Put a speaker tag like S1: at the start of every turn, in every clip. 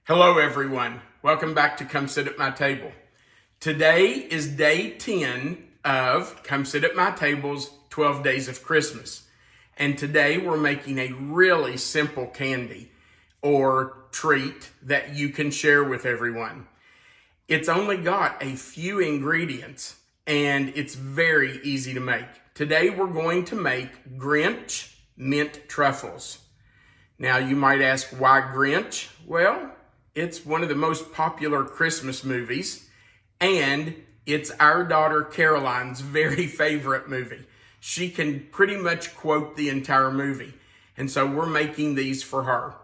S1: Hello everyone, welcome back to Come Sit at My Table. Today is day 10 of Come Sit at My Table's 12 Days of Christmas. And today we're making a really simple candy or treat that you can share with everyone. It's only got a few ingredients and it's very easy to make. Today we're going to make Grinch Mint Truffles. Now you might ask, why Grinch? Well, it's one of the most popular Christmas movies, and it's our daughter Caroline's very favorite movie. She can pretty much quote the entire movie, and so we're making these for her.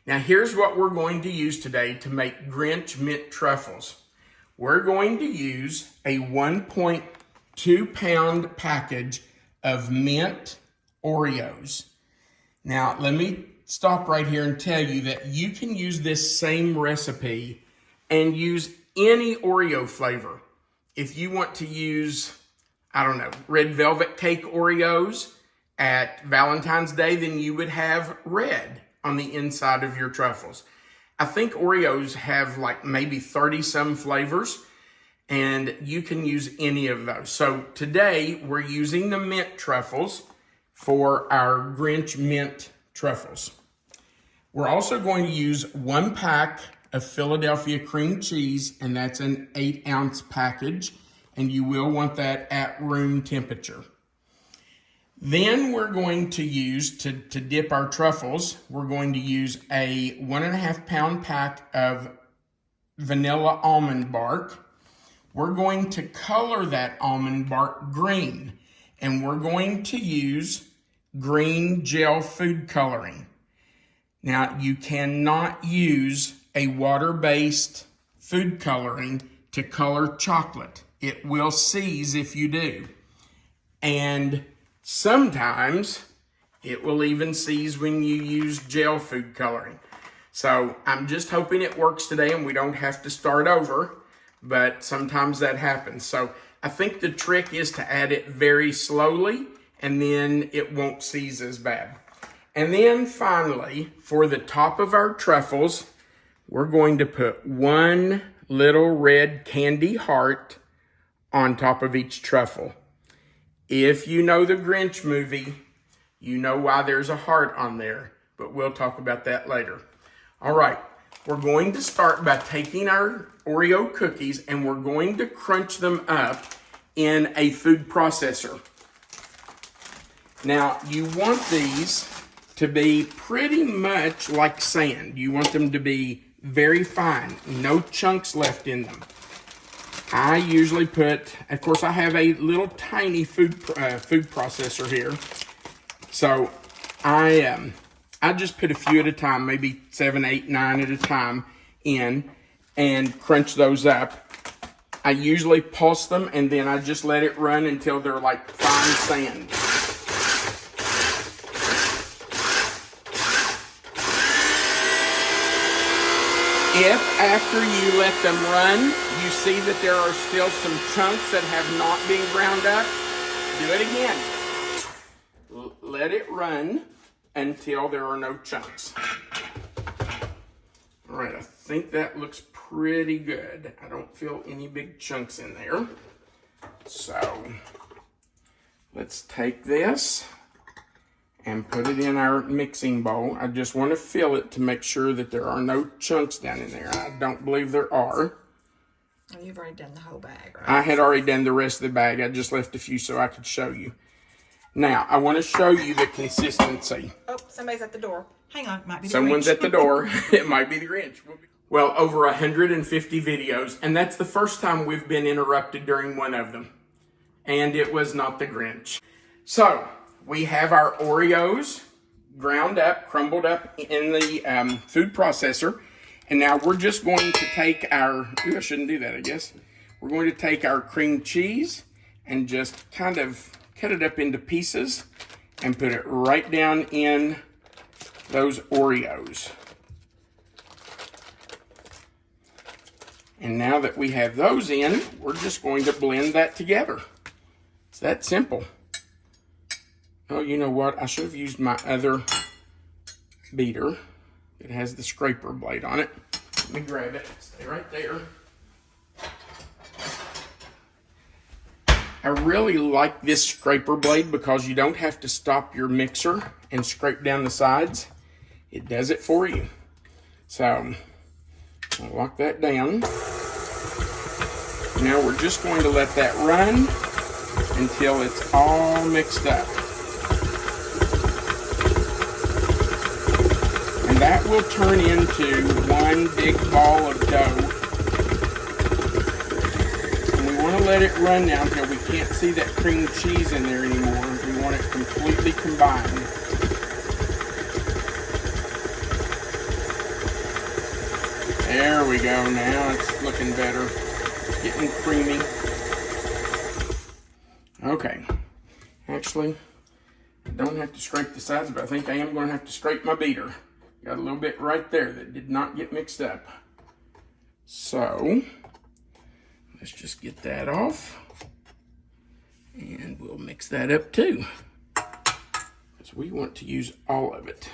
S1: Now here's what we're going to use today to make Grinch Mint Truffles. We're going to use a 1.2 pound package of mint Oreos. Now let me stop right here and tell you that you can use this same recipe and use any Oreo flavor. If you want to use, red velvet cake Oreos at Valentine's Day, then you would have red on the inside of your truffles. I think Oreos have like maybe 30 some flavors, and you can use any of those. So today we're using the mint truffles for our Grinch Mint Truffles. We're also going to use 1 pack of Philadelphia cream cheese, and that's an 8-ounce package, and you will want that at room temperature. Then we're going to use, to dip our truffles, we're going to use a 1.5 pound pack of vanilla almond bark. We're going to color that almond bark green, and we're going to use green gel food coloring. Now, you cannot use a water-based food coloring to color chocolate. It will seize if you do. And sometimes it will even seize when you use gel food coloring. So I'm just hoping it works today and we don't have to start over, but sometimes that happens. So I think the trick is to add it very slowly and then it won't seize as bad. And then finally, for the top of our truffles, we're going to put one little red candy heart on top of each truffle. If you know the Grinch movie, you know why there's a heart on there, but we'll talk about that later. All right, we're going to start by taking our Oreo cookies and we're going to crunch them up in a food processor. Now, you want these to be pretty much like sand. You want them to be very fine, no chunks left in them. I usually put, of course I have a little tiny food processor here. So I just put a few at a time, maybe 7, 8, 9 at a time in and crunch those up. I usually pulse them and then I just let it run until they're like fine sand. If after you let them run, you see that there are still some chunks that have not been ground up, do it again. Let it run until there are no chunks. All right, I think that looks pretty good. I don't feel any big chunks in there. So let's take this and put it in our mixing bowl. I just want to fill it to make sure that there are no chunks down in there. I don't believe there are.
S2: Oh, you've already done the whole bag, right?
S1: I had already done the rest of the bag. I just left a few so I could show you. Now, I want to show you the consistency.
S2: Oh, somebody's at the door. Hang on, it might be the
S1: Someone's
S2: Grinch.
S1: at the door. It might be the Grinch. Well, over 150 videos, and that's the first time we've been interrupted during one of them. And it was not the Grinch. So, we have our Oreos ground up, crumbled up in the food processor. And now we're just going to take our, I shouldn't do that, I guess. We're going to take our cream cheese and just kind of cut it up into pieces and put it right down in those Oreos. And now that we have those in, we're just going to blend that together. It's that simple. Oh, you know what? I should have used my other beater. It has the scraper blade on it. Let me grab it. Stay right there. I really like this scraper blade because you don't have to stop your mixer and scrape down the sides. It does it for you. So, I'll lock that down. Now we're just going to let that run until it's all mixed up. And that will turn into one big ball of dough. And we want to let it run now until we can't see that cream cheese in there anymore. We want it completely combined. There we go. Now it's looking better. It's getting creamy. Okay. Actually, I don't have to scrape the sides, but I think I am going to have to scrape my beater. Got a little bit right there that did not get mixed up. So, let's just get that off. And we'll mix that up too, because we want to use all of it.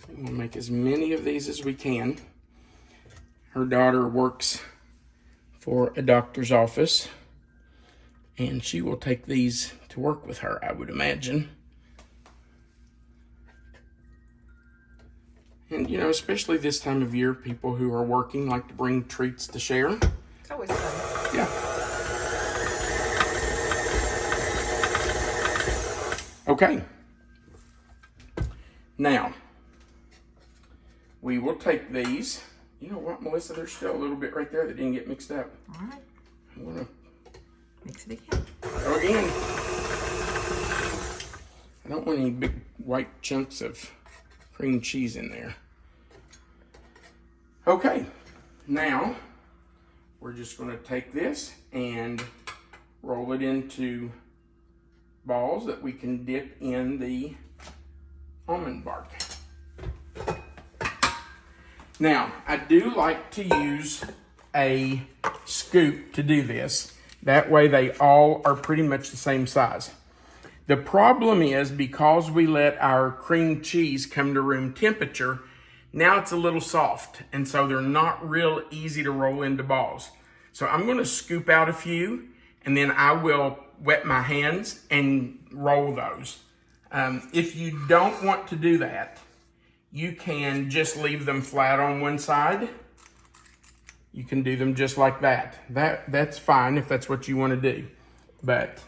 S1: We want to make as many of these as we can. Her daughter works for a doctor's office, and she will take these to work with her, I would imagine. And, you know, especially this time of year, people who are working like to bring treats to share.
S2: It's always fun.
S1: Yeah. Okay. Now, we will take these. You know what, Melissa? There's still a little bit right there that didn't get mixed up.
S2: All right.
S1: I'm going to
S2: Mix it again.
S1: go again. I don't want any big white chunks of cream cheese in there. Okay, now we're just going to take this and roll it into balls that we can dip in the almond bark. Now, I do like to use a scoop to do this. That way they all are pretty much the same size. The problem is, because we let our cream cheese come to room temperature, now it's a little soft, and so they're not real easy to roll into balls. So I'm going to scoop out a few, and then I will wet my hands and roll those. If you don't want to do that, you can just leave them flat on one side. You can do them just like that. That's fine if that's what you want to do. But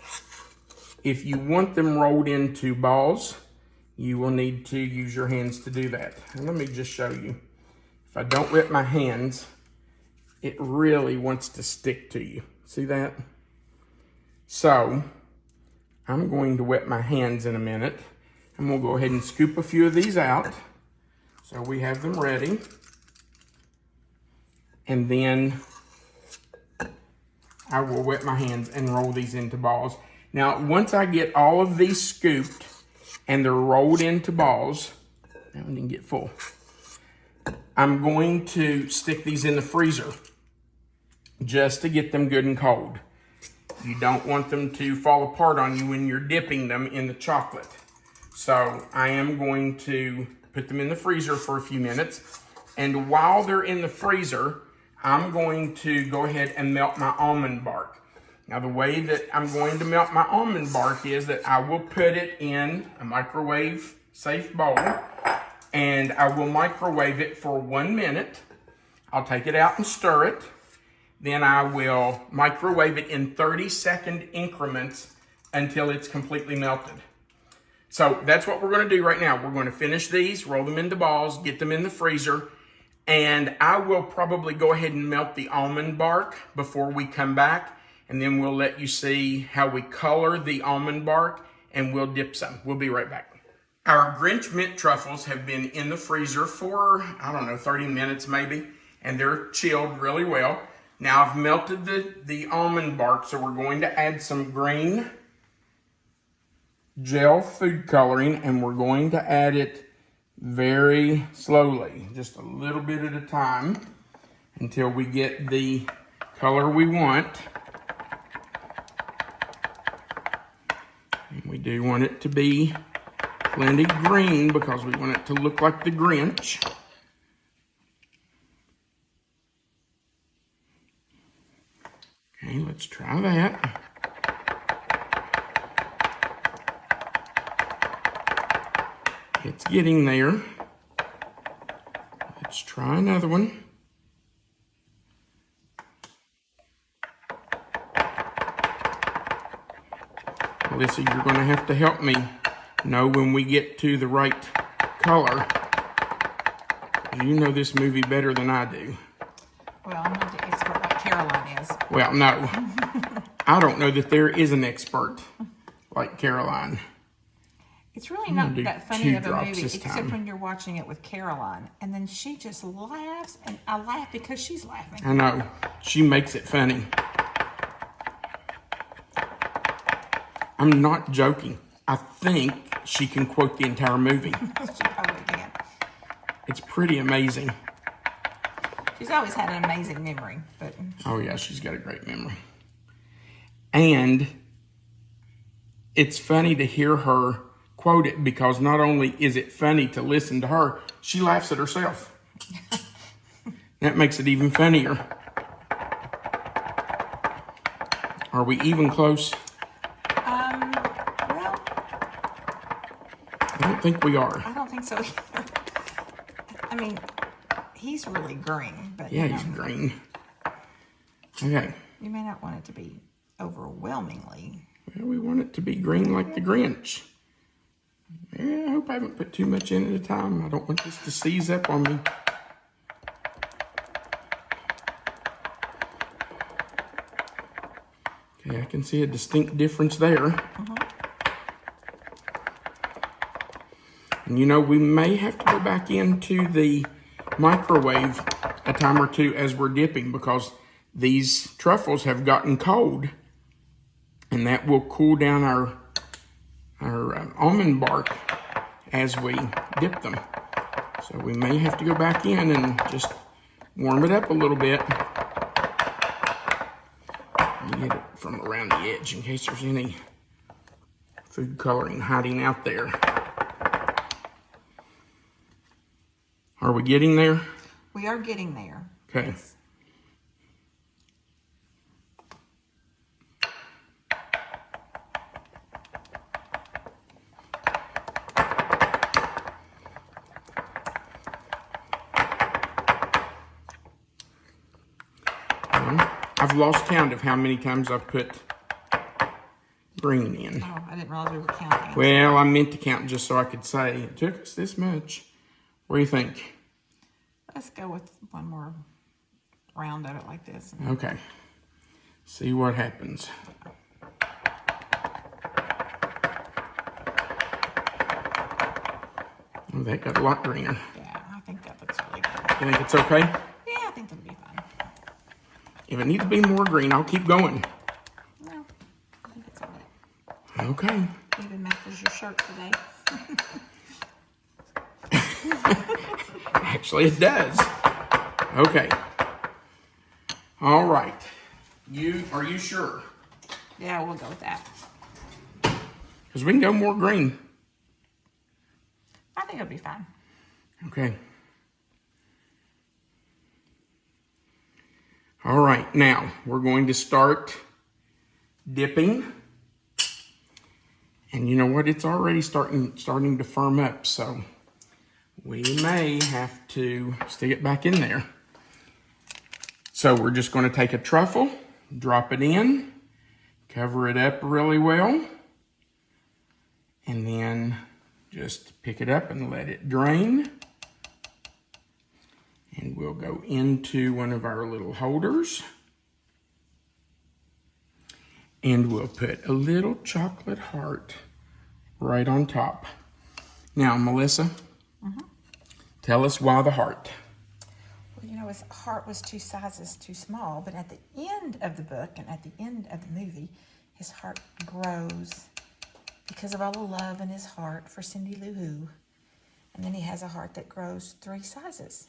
S1: if you want them rolled into balls, you will need to use your hands to do that. And let me just show you. If I don't wet my hands, it really wants to stick to you. See that? So, I'm going to wet my hands in a minute. And we'll go ahead and scoop a few of these out. So we have them ready. And then I will wet my hands and roll these into balls. Now, once I get all of these scooped and they're rolled into balls, that one didn't get full, I'm going to stick these in the freezer just to get them good and cold. You don't want them to fall apart on you when you're dipping them in the chocolate. So I am going to put them in the freezer for a few minutes. And while they're in the freezer, I'm going to go ahead and melt my almond bark. Now, the way that I'm going to melt my almond bark is that I will put it in a microwave-safe bowl, and I will microwave it for 1 minute. I'll take it out and stir it. Then I will microwave it in 30-second increments until it's completely melted. So that's what we're going to do right now. We're going to finish these, roll them into balls, get them in the freezer, and I will probably go ahead and melt the almond bark before we come back, and then we'll let you see how we color the almond bark, and we'll dip some. We'll be right back. Our Grinch Mint Truffles have been in the freezer for, 30 minutes maybe, and they're chilled really well. Now I've melted the almond bark, so we're going to add some green gel food coloring, and we're going to add it very slowly, just a little bit at a time, until we get the color we want. And we do want it to be plenty green because we want it to look like the Grinch. Okay, let's try that. It's getting there. Let's try another one. Melissa, you're going to have to help me know when we get to the right color. You know this movie better than I do.
S2: Well, I'm not the expert like Caroline is.
S1: Well, no. I don't know that there is an expert like Caroline.
S2: It's really not that funny of a movie,
S1: this
S2: except
S1: time.
S2: when you're watching it with Caroline. And then she just laughs, and I laugh because she's laughing.
S1: I know. She makes it funny. I'm not joking. I think she can quote the entire movie.
S2: She probably can.
S1: It's pretty amazing.
S2: She's always had an amazing memory, but
S1: Oh, yeah, she's got a great memory. And it's funny to hear her quote it because not only is it funny to listen to her, she laughs at herself. That makes it even funnier. Are we even close?
S2: well,
S1: I don't think we are.
S2: I don't think so either. I mean, he's really green, but
S1: Yeah,
S2: you know,
S1: he's green. Okay.
S2: you may not want it to be overwhelmingly.
S1: Well, we want it to be green like the Grinch. Yeah, I hope I haven't put too much in at a time. I don't want this to seize up on me. Okay, I can see a distinct difference there. And you know, we may have to go back into the microwave a time or two as we're dipping because these truffles have gotten cold. And that will cool down our almond bark as we dip them. So we may have to go back in and just warm it up a little bit. Get it from around the edge in case there's any food coloring hiding out there. Are we getting there?
S2: We are getting there.
S1: Okay. I've lost count of how many times I've put green in.
S2: Oh, I didn't realize we were counting.
S1: Well, I meant to count just so I could say it took us this much. What do you think?
S2: Let's go with one more round of it like this.
S1: Okay. See what happens. Oh, that got a lot greener.
S2: Yeah, I think that looks really good.
S1: You think it's okay?
S2: Yeah, I think it'll be fine.
S1: If it needs to be more green, I'll keep going.
S2: No, I think it's all right.
S1: Okay.
S2: Even matches your shirt today.
S1: Actually, it does. Okay. All right. Are you sure?
S2: Yeah, we'll go with that.
S1: Because we can go more green.
S2: I think it'll be fine.
S1: Okay. All right. Now, we're going to start dipping. And you know what? It's already starting to firm up, so we may have to stick it back in there. So we're just going to take a truffle, drop it in, cover it up really well, and then just pick it up and let it drain. And we'll go into one of our little holders. And we'll put a little chocolate heart right on top. Now, Melissa, tell us why the heart.
S2: Well, you know, his heart was two sizes too small, but at the end of the book and at the end of the movie, his heart grows because of all the love in his heart for Cindy Lou Who. And then he has a heart that grows 3 sizes.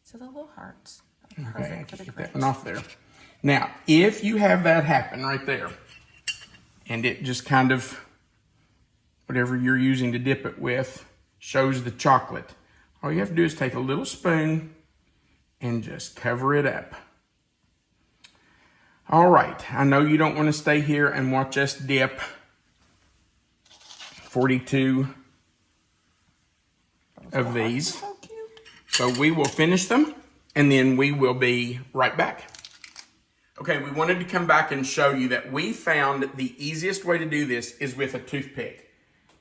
S2: So the little hearts are perfect for the
S1: Get that
S2: Grinch.
S1: one off there. Now, if you have that happen right there, and it just kind of whatever you're using to dip it with, shows the chocolate. All you have to do is take a little spoon and just cover it up. All right, I know you don't want to stay here and watch us dip 42 of these.
S2: So cute.
S1: So we will finish them and then we will be right back. Okay, we wanted to come back and show you that we found the easiest way to do this is with a toothpick.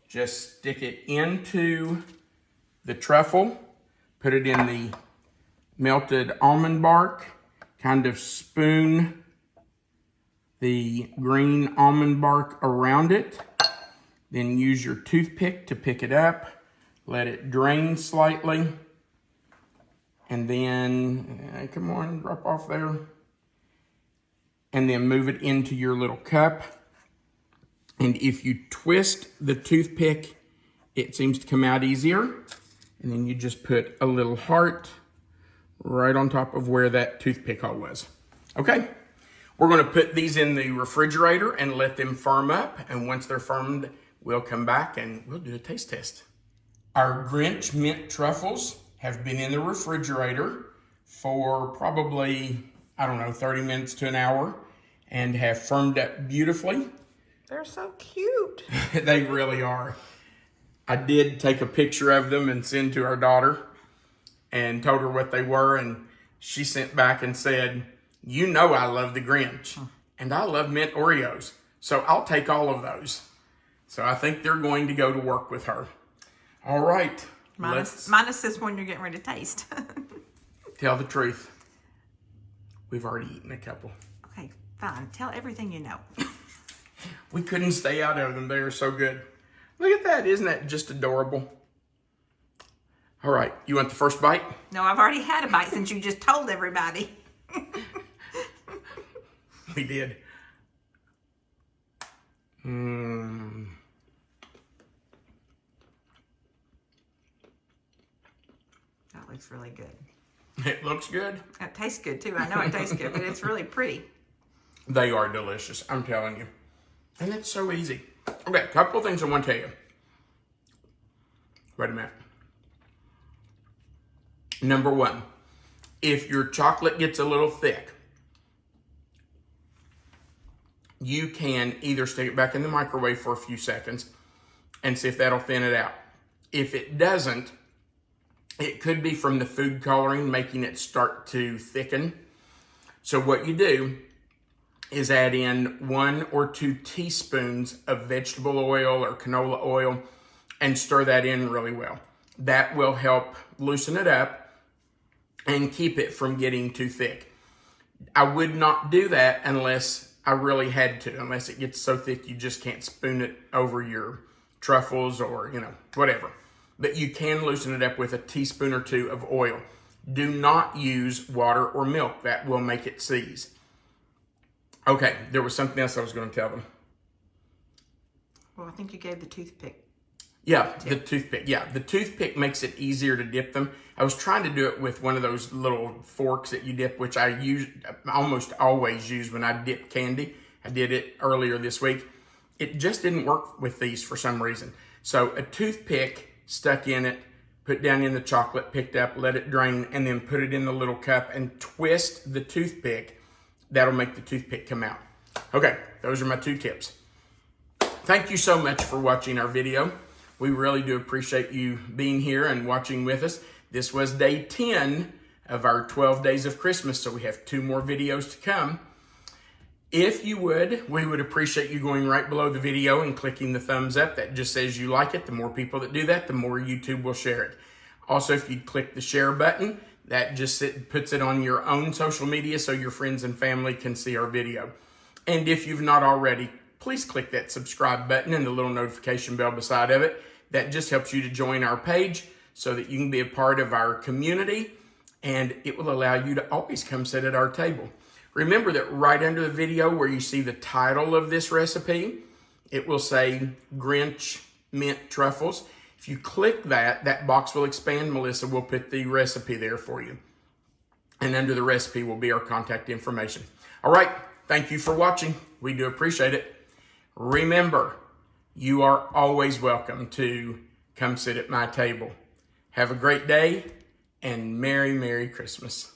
S1: Just stick it into the truffle, put it in the melted almond bark, kind of spoon the green almond bark around it, then use your toothpick to pick it up, let it drain slightly, and then, come on, drop off there, and then move it into your little cup. And if you twist the toothpick, it seems to come out easier. And then you just put a little heart right on top of where that toothpick hole was. Okay, we're gonna put these in the refrigerator and let them firm up. And once they're firmed, we'll come back and we'll do a taste test. Our Grinch Mint Truffles have been in the refrigerator for probably, I don't know, 30 minutes to an hour and have firmed up beautifully.
S2: They're so cute.
S1: They really are. I did take a picture of them and send to our daughter and told her what they were, and she sent back and said, you know I love the Grinch, and I love mint Oreos, so I'll take all of those. So I think they're going to go to work with her. All right.
S2: Minus this one you're getting ready to taste.
S1: Tell the truth. We've already eaten a couple.
S2: Okay, fine. Tell everything you know.
S1: We couldn't stay out of them. They are so good. Look at that. Isn't that just adorable? All right. You want the first bite?
S2: No, I've already had a bite since you just told everybody.
S1: We did.
S2: That looks really good.
S1: It looks good.
S2: It tastes good too. I know it tastes good, but it's really pretty.
S1: They are delicious. I'm telling you. And it's so easy. Okay, a couple of things I want to tell you. Wait a minute. Number one, if your chocolate gets a little thick, you can either stick it back in the microwave for a few seconds and see if that'll thin it out. If it doesn't, it could be from the food coloring making it start to thicken. So what you do is add in 1 or 2 teaspoons of vegetable oil or canola oil and stir that in really well. That will help loosen it up and keep it from getting too thick. I would not do that unless I really had to, unless it gets so thick you just can't spoon it over your truffles or, whatever. But you can loosen it up with a teaspoon or 2 of oil. Do not use water or milk. That will make it seize. Okay, there was something else I was going to tell them.
S2: Well, I think you gave the toothpick.
S1: Yeah, the toothpick. Yeah, the toothpick makes it easier to dip them. I was trying to do it with one of those little forks that you dip, which I almost always use when I dip candy. I did it earlier this week. It just didn't work with these for some reason. So a toothpick stuck in it, put down in the chocolate, picked up, let it drain, and then put it in the little cup and twist the toothpick. That'll make the toothpick come out. Okay, those are my 2 tips. Thank you so much for watching our video. We really do appreciate you being here and watching with us. This was day 10 of our 12 days of Christmas, so we have 2 more videos to come. If you would, we would appreciate you going right below the video and clicking the thumbs up. That just says you like it. The more people that do that, the more YouTube will share it. Also, if you'd click the share button, that just puts it on your own social media so your friends and family can see our video. And if you've not already, please click that subscribe button and the little notification bell beside of it. That just helps you to join our page so that you can be a part of our community, and it will allow you to always come sit at our table. Remember that right under the video where you see the title of this recipe, it will say Grinch Mint Truffles. If you click that, that box will expand. Melissa will put the recipe there for you. And under the recipe will be our contact information. All right, thank you for watching. We do appreciate it. Remember, you are always welcome to come sit at my table. Have a great day and Merry, Merry Christmas.